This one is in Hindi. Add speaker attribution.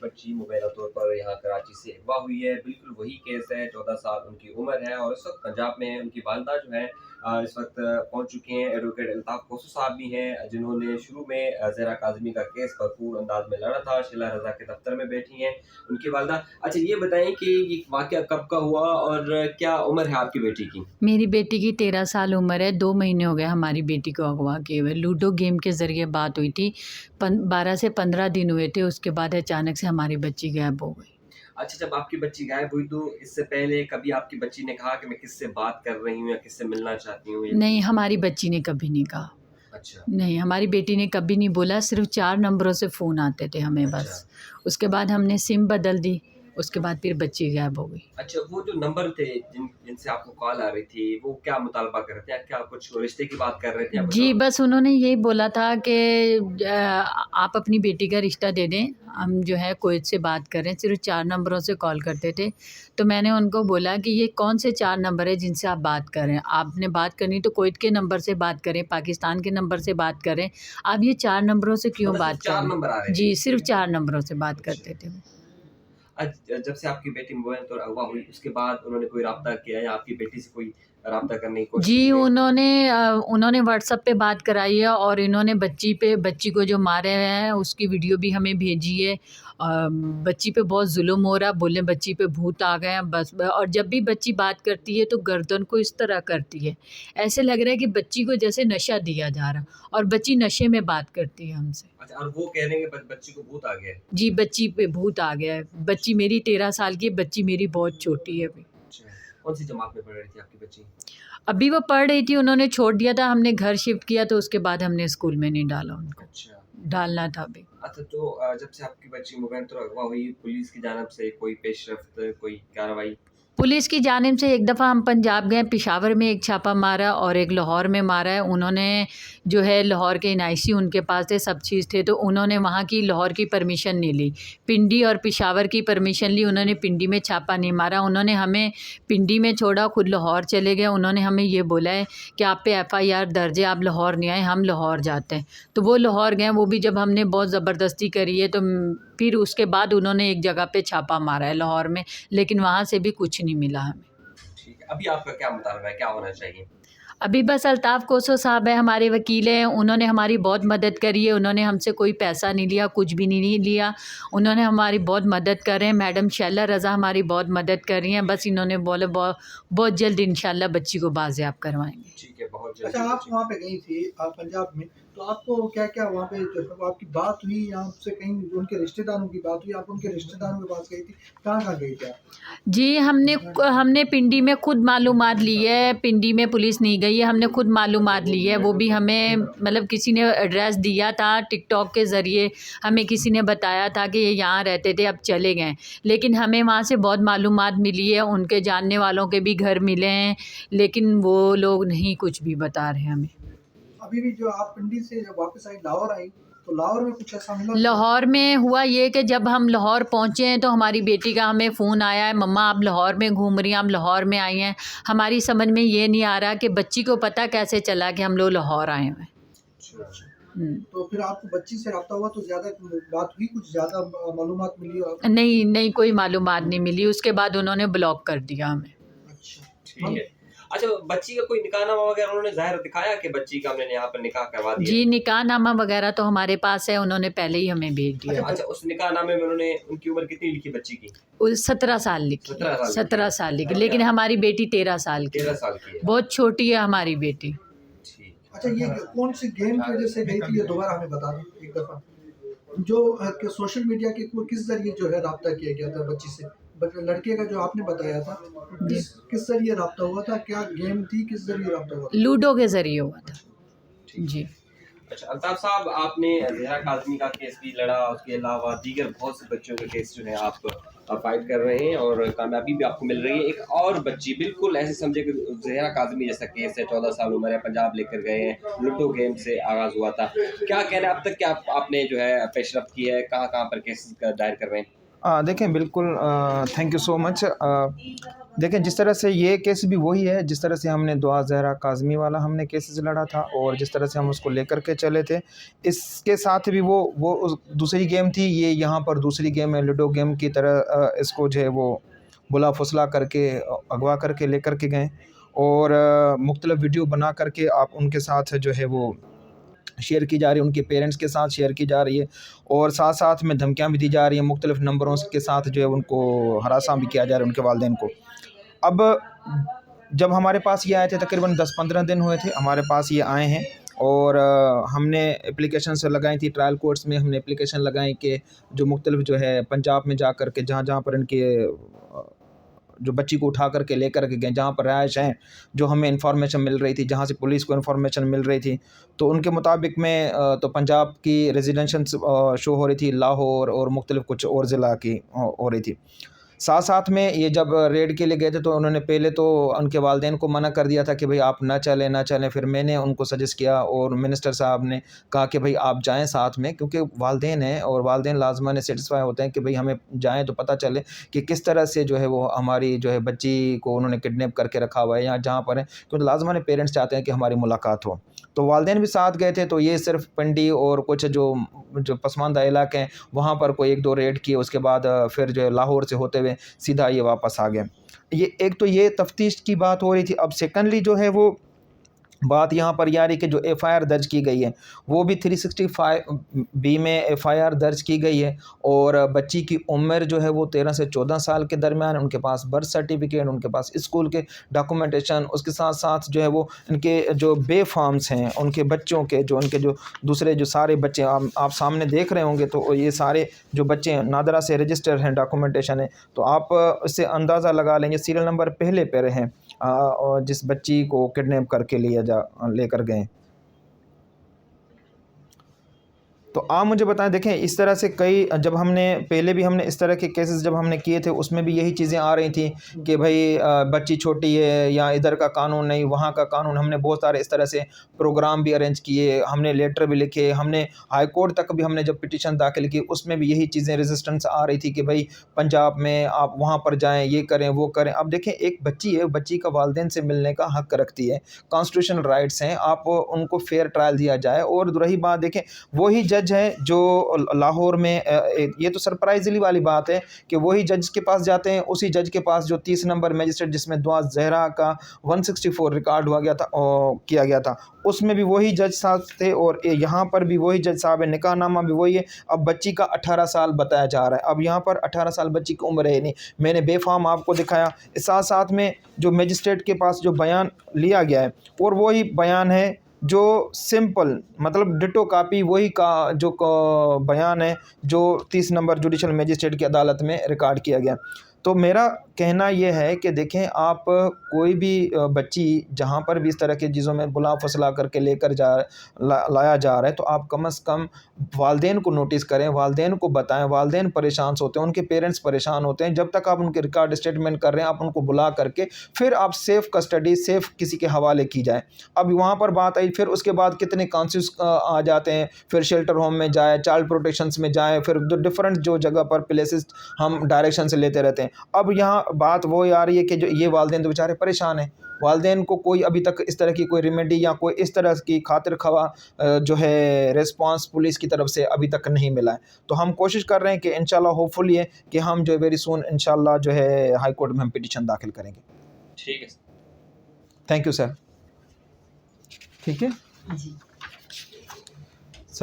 Speaker 1: बच्ची मुबैना तौर पर यहाँ कराची से अगवा हुई है। बिल्कुल वही केस है, 14 साल उनकी उम्र है और इस वक्त पंजाब में है। उनकी वालिदा जो है इस वक्त पहुँच चुकी हैं। एडवोकेट अल्ताफ़ कोसो साहब भी हैं, जिन्होंने शुरू में ज़हरा काज़मी का केस भरपूर अंदाज में लड़ा था। शीला रज़ा के दफ्तर में बैठी हैं उनकी वालिदा। अच्छा, ये बताएं कि ये वाक़या कब का हुआ और क्या उम्र है आपकी बेटी की?
Speaker 2: मेरी बेटी की 13 साल उम्र है। 2 महीने हो गए हमारी बेटी को अगवा किए हुए। लूडो गेम के ज़रिए बात हुई थी। 12 से 15 दिन हुए थे, उसके बाद अचानक से हमारी बच्ची गायब हो गई।
Speaker 1: अच्छा, जब आपकी बच्ची गायब हुई तो इससे पहले कभी आपकी बच्ची ने कहा कि मैं किससे बात कर रही हूँ या किससे मिलना चाहती हूँ या
Speaker 2: नहीं, हमारी बच्ची ने कभी नहीं कहा।
Speaker 1: अच्छा,
Speaker 2: नहीं, हमारी बेटी ने कभी नहीं बोला, सिर्फ़ 4 नंबरों से फ़ोन आते थे हमें
Speaker 1: अच्छा।
Speaker 2: बस। उसके बाद हमने सिम बदल दी, उसके बाद फिर बच्ची गायब हो गई।
Speaker 1: अच्छा, वो जो नंबर थे जिनसे आपको कॉल आ रही थी, वो क्या मुतालबा कर रहे थे? क्या कुछ रिश्ते की बात कर रहे थे या कुछ
Speaker 2: जी,
Speaker 1: और?
Speaker 2: बस उन्होंने यही बोला था कि आप अपनी बेटी का रिश्ता दे दें, हम जो है कोर्ट से बात कर रहे हैं, सिर्फ़ 4 नंबरों से कॉल करते थे। तो मैंने उनको बोला कि ये कौन से 4 नंबर हैं जिनसे आप बात कर रहे हैं? आपने बात करनी तो कुवैत के नंबर से बात करें, पाकिस्तान के नंबर से बात करें, आप ये 4 नंबरों से क्यों
Speaker 1: मतलब सिर्फ़
Speaker 2: बात कर
Speaker 1: 4
Speaker 2: रहे हैं?
Speaker 1: नंबर आ रहे थे?
Speaker 2: जी, सिर्फ़ 4 नंबरों से बात
Speaker 1: अच्छा।
Speaker 2: करते थे वो।
Speaker 1: जब से आपकी बेटी मुबैना तौर अगवा हुई, उसके बाद उन्होंने कोई राब्ता किया या आपकी बेटी से कोई राब्ता करने की कोशिश
Speaker 2: जी,
Speaker 1: की है?
Speaker 2: उन्होंने व्हाट्सएप पे बात कराई है और इन्होंने बच्ची को जो मारे हैं उसकी वीडियो भी हमें भेजी है। बच्ची पे बहुत ज़ुल्म हो रहा है, बोले बच्ची पे भूत आ गए हैं बस। और जब भी बच्ची बात करती है तो गर्दन को इस तरह करती है, ऐसे लग रहा है कि बच्ची को जैसे नशा दिया जा रहा और बच्ची नशे में बात करती है हमसे।
Speaker 1: अच्छा, और वो कह रहे हैं कि बच्ची को भूत आ गया है।
Speaker 2: जी, बच्ची पे भूत आ गया है। बच्ची मेरी 13 साल की है, बच्ची मेरी बहुत छोटी है अभी।
Speaker 1: अच्छा, कौन-सी जमात में पढ़ रही थी आपकी बच्ची?
Speaker 2: अभी वो पढ़ रही थी, उन्होंने छोड़ दिया था, हमने घर शिफ्ट किया तो उसके बाद हमने स्कूल में नहीं डाला उनको,
Speaker 1: अच्छा।
Speaker 2: डालना था अभी।
Speaker 1: अच्छा, तो जब से आपकी बच्ची मुबैना तौर अगवा हुई, पुलिस की जानिब से कोई पेशरफ़्त, कोई कार्रवाई?
Speaker 2: पुलिस की जानिब से एक दफ़ा हम पंजाब गए, पेशावर में एक छापा मारा और एक लाहौर में मारा है। उन्होंने जो है लाहौर के एनआईसी उनके पास थे, सब चीज़ थे, तो उन्होंने वहाँ की लाहौर की परमिशन नहीं ली। पिंडी और पेशावर की परमिशन ली, उन्होंने पिंडी में छापा नहीं मारा। उन्होंने हमें पिंडी में छोड़ा, खुद लाहौर चले गए। उन्होंने हमें ये बोला है कि आप पे एफआईआर दर्ज है, आप लाहौर नहीं आए, हम लाहौर जाते हैं। तो वो लाहौर गए, वो भी जब हमने बहुत ज़बरदस्ती करी है तो फिर उसके बाद उन्होंने एक जगह पे छापा मारा है लाहौर में, लेकिन वहाँ से भी कुछ नहीं मिला हमें।
Speaker 1: ठीक है, अभी आपका क्या मुतालबा है, क्या होना चाहिए?
Speaker 2: अभी बस अल्ताफ़ कोसो साहब हैं, हमारे वकील हैं, उन्होंने हमारी बहुत मदद करी है, उन्होंने हमसे कोई पैसा नहीं लिया, कुछ भी नहीं लिया। उन्होंने हमारी बहुत मदद कर रहे हैं, मैडम शैला रज़ा हमारी बहुत मदद कर रही हैं, बस इन्होंने बोला बहुत जल्द इंशाल्लाह बच्ची को बाज़ेयाब करवाएँगे।
Speaker 1: ठीक है, बहुत
Speaker 3: अच्छा,
Speaker 1: जल्दी
Speaker 3: आप
Speaker 1: बच्ची
Speaker 3: वहाँ पे गई थी पंजाब में, तो आपको क्या-क्या वहाँ पे जो है वो आपकी बात हुई या आपसे कहीं जो उनके रिश्तेदारों की बात हुई, आप उनके रिश्तेदारों के पास गई थी? कहाँ-कहाँ गई थी आप?
Speaker 2: जी, हमने पिंडी में खुद मालूमात ली है, पिंडी में पुलिस नहीं गई है, हमने खुद मालूमात ली है। वो भी हमें मतलब किसी ने एड्रेस दिया था टिकटॉक के ज़रिए, हमें किसी ने बताया था कि ये यहाँ रहते थे, अब चले गए। लेकिन हमें वहाँ से बहुत मालूमात मिली है, उनके जानने वालों के भी घर मिले हैं, लेकिन वो लोग नहीं कुछ भी बता रहे हैं हमें।
Speaker 3: अभी भी जो आप पिंडी से जब वापस आई, लाहौर आई, तो लाहौर में कुछ ऐसा मिला?
Speaker 2: लाहौर में हुआ ये कि जब हम लाहौर पहुँचे हैं तो हमारी बेटी का हमें फ़ोन आया है, मम्मा आप लाहौर में घूम रही हैं, हम लाहौर में आई हैं। हमारी समझ में ये नहीं आ रहा कि बच्ची को पता कैसे चला कि हम लोग लाहौर आए हुए हैं।
Speaker 3: अच्छा।
Speaker 2: हुँ।
Speaker 3: तो फिर आपको बच्ची से राब्ता हुआ तो ज़्यादा बात हुई, कुछ ज़्यादा मालूमात मिली हो आपको?
Speaker 2: नहीं, नहीं कोई मालूमात नहीं मिली, उसके बाद उन्होंने ब्लॉक कर दिया हमें।
Speaker 3: अच्छा।
Speaker 1: ठीक है। अच्छा, बच्ची का कोई निकाहनामा वगैरह उन्होंने ज़ाहिर दिखाया कि बच्ची का हमने यहाँ पर निकाह करवा दिया?
Speaker 2: जी, निकाहनामा वग़ैरह तो हमारे पास है, उन्होंने पहले ही हमें भेज दिया।
Speaker 1: अच्छा, उस निकाहनामे में उन्होंने उनकी उम्र कितनी लिखी बच्ची की?
Speaker 2: 17 साल लिखी,
Speaker 1: 17 साल
Speaker 2: 17 साल लिखी,
Speaker 1: हाँ,
Speaker 2: लेकिन
Speaker 1: क्या?
Speaker 2: हमारी बेटी 13 साल की
Speaker 1: 13
Speaker 2: है।
Speaker 1: साल की है।
Speaker 2: बहुत छोटी है हमारी बेटी।
Speaker 1: ठीक।
Speaker 3: अच्छा, ये कौन-सी गेम की वज़ह से गई थी, ये दोबारा हमें बता दें एक दफ़ा? जो कि सोशल मीडिया के किस ज़रिए जो है राब्ता किया गया था बच्ची से? लड़के का जो आपने बताया था,
Speaker 2: जी।
Speaker 3: किस ज़रिए राब्ता हुआ था? क्या गेम थी, किस ज़रिए राब्ता हुआ था?
Speaker 2: लूडो के ज़रिए हुआ था।
Speaker 1: ठीक।
Speaker 2: जी।
Speaker 1: अच्छा, अल्ताफ़ साहब, आपने ज़हरा काज़मी का केस भी लड़ा, उसके अलावा दीगर बहुत से बच्चों के केस जो है आप फ़ाइट कर रहे हैं और कामयाबी भी आपको मिल रही है। एक और बच्ची बिल्कुल ऐसे समझे कि ज़हरा काज़मी जैसा केस है, 14 साल उम्र है, पंजाब लेकर गए हैं, लूडो गेम से आगाज़ हुआ था। क्या कहना है अब तक क्या आपने जो है पेशरफ़्त की है, कहाँ-कहाँ पर केसेस दायर कर रहे हैं?
Speaker 4: देखें बिल्कुल, थैंक यू सो मच। देखें जिस तरह से ये केस भी वही है जिस तरह से हमने दुआ ज़हरा काज़मी वाला हमने केसेस लड़ा था और जिस तरह से हम उसको लेकर के चले थे, इसके साथ भी वो उस दूसरी गेम थी, ये यहाँ पर दूसरी गेम है लूडो गेम की तरह। इसको जो है वो बुला फुसला करके अगवा करके लेकर के गए और मुख्तलिफ़ वीडियो बना करके आप उनके साथ जो है वो शेयर की जा रही है, उनके पेरेंट्स के साथ शेयर की जा रही है और साथ साथ में धमकियाँ भी दी जा रही हैं, मुख्तलिफ़ नंबरों के साथ जो है उनको हरासा भी किया जा रहा है उनके वालिदैन को। अब जब हमारे पास ये आए थे तकरीबन 10-15 दिन हुए थे हमारे पास ये आए हैं और हमने एप्लीकेशन से लगाई थी, ट्रायल कोर्ट्स में हमने एप्लीकेशन लगाई कि जो मुख्तलिफ़ जो है पंजाब में जा कर के जहाँ पर इनके जो बच्ची को उठा करके लेकर के गए, जहाँ पर रहायश हैं, जो हमें इन्फॉर्मेशन मिल रही थी, जहाँ से पुलिस को इन्फॉर्मेशन मिल रही थी, तो उनके मुताबिक में तो पंजाब की रेजिडेंशन शो हो रही थी, लाहौर और मुख्तलिफ़ कुछ और ज़िला की हो रही थी। साथ साथ में ये जब रेड के लिए गए थे तो उन्होंने पहले तो उनके वालिदैन को मना कर दिया था कि भाई आप ना चलें। फिर मैंने उनको सजेस्ट किया और मिनिस्टर साहब ने कहा कि भाई आप जाएं साथ में, क्योंकि वालिदैन हैं और वालिदैन लाजमन सेटिस्फाई होते हैं कि भाई हमें जाएं तो पता चले कि किस तरह से जो है वो हमारी जो है बच्ची को उन्होंने किडनैप करके रखा हुआ है या जहाँ पर है, क्योंकि लाजमन पेरेंट्स चाहते हैं कि हमारी मुलाकात हो। तो वालिदैन भी साथ गए थे। तो ये सिर्फ पिंडी और कुछ जो पसमानदा इलाके हैं वहाँ पर कोई 1-2 रेड किए, उसके बाद फिर जो है लाहौर से होते हुए सीधा ये वापस आ गए। ये एक तो ये तफ्तीश की बात हो रही थी। अब सेकंडली जो है वो बात यहाँ पर ये आ रही कि जो एफ़आईआर दर्ज की गई है वो भी 365 बी में एफ़आईआर दर्ज की गई है और बच्ची की उम्र जो है वो 13 से 14 साल के दरमियान, उनके पास बर्थ सर्टिफिकेट, उनके पास स्कूल के डॉक्यूमेंटेशन, उसके साथ साथ जो है वो इनके जो बे फॉर्म्स हैं उनके बच्चों के, जो उनके जो दूसरे जो सारे बच्चे आप सामने देख रहे होंगे, तो ये सारे जो बच्चे हैं नादरा से रजिस्टर हैं, डॉक्यूमेंटेशन है, तो आप इससे अंदाज़ा लगा लेंगे सीरियल नंबर पहले पे हैं और जिस बच्ची को किडनैप करके लेकर गए। तो आप मुझे बताएं, देखें इस तरह से कई जब हमने पहले भी हमने इस तरह के केसेस जब हमने किए थे उसमें भी यही चीज़ें आ रही थी कि भाई बच्ची छोटी है या इधर का कानून नहीं वहाँ का कानून। हमने बहुत सारे इस तरह से प्रोग्राम भी अरेंज किए, हमने लेटर भी लिखे, हमने हाई कोर्ट तक भी हमने जब पिटीशन दाखिल की उसमें भी यही चीज़ें रेजिस्टेंस आ रही थी कि भाई पंजाब में आप वहाँ पर जाएँ, ये करें वो करें। अब देखें एक बच्ची है, बच्ची का वालिदैन से मिलने का हक़ रखती है, कॉन्स्टिट्यूशनल राइट्स हैं, आप उनको फेयर ट्रायल दिया जाए। और रही बात देखें वही जज है जो लाहौर में ये तो सरप्राइजली वाली बात है कि वही जज के पास जाते हैं, उसी जज के पास जो 30 नंबर मजिस्ट्रेट जिसमें दुआ ज़हरा का 164 रिकॉर्ड हुआ गया था किया गया था, उसमें भी वही जज साहब थे और यहाँ पर भी वही जज साहब है, निकाहनामा भी वही है। अब बच्ची का 18 साल बताया जा रहा है, अब यहाँ पर 18 साल बच्ची की उम्र है नहीं, मैंने बेफाम आपको दिखाया। साथ साथ में जो मजिस्ट्रेट के पास जो बयान लिया गया है और वही बयान है जो सिंपल मतलब डिटो कापी वही का जो बयान है जो 30 नंबर जुडिशल मजिस्ट्रेट की अदालत में रिकॉर्ड किया गया। तो मेरा कहना यह है कि देखें आप कोई भी बच्ची जहाँ पर भी इस तरह की चीज़ों में बुला फुसला करके लेकर लाया जा रहा है, तो आप कम से कम वालिदैन को नोटिस करें, वालिदैन को बताएं। वालिदैन परेशान होते हैं, उनके पेरेंट्स परेशान होते हैं। जब तक आप उनके रिकॉर्ड स्टेटमेंट कर रहे हैं आप उनको बुला करके फिर आप सेफ़ कस्टडी सेफ़ किसी के हवाले की जाए। अब वहाँ पर बात आई, फिर उसके बाद कितने काउंसिल्स आ जाते हैं, फिर शेल्टर होम में जाए, चाइल्ड प्रोटेक्शंस में जाए, फिर डिफरेंट जो जगह पर प्लेसेस हम डायरेक्शन से लेते रहते हैं। अब यहाँ बात वो आ रही है कि जो ये वालिदैन तो बेचारे परेशान हैं, वालिदैन को कोई अभी तक इस तरह की कोई रेमेडी या कोई इस तरह की खातिर खवा जो है रिस्पांस पुलिस की तरफ से अभी तक नहीं मिला है। तो हम कोशिश कर रहे हैं कि इंशाल्लाह होपफुली है कि हम जो वेरी सून इंशाल्लाह जो है हाई कोर्ट में हम पिटीशन दाखिल करेंगे।
Speaker 1: ठीक है,
Speaker 4: थैंक यू सर। ठीक है
Speaker 2: जी।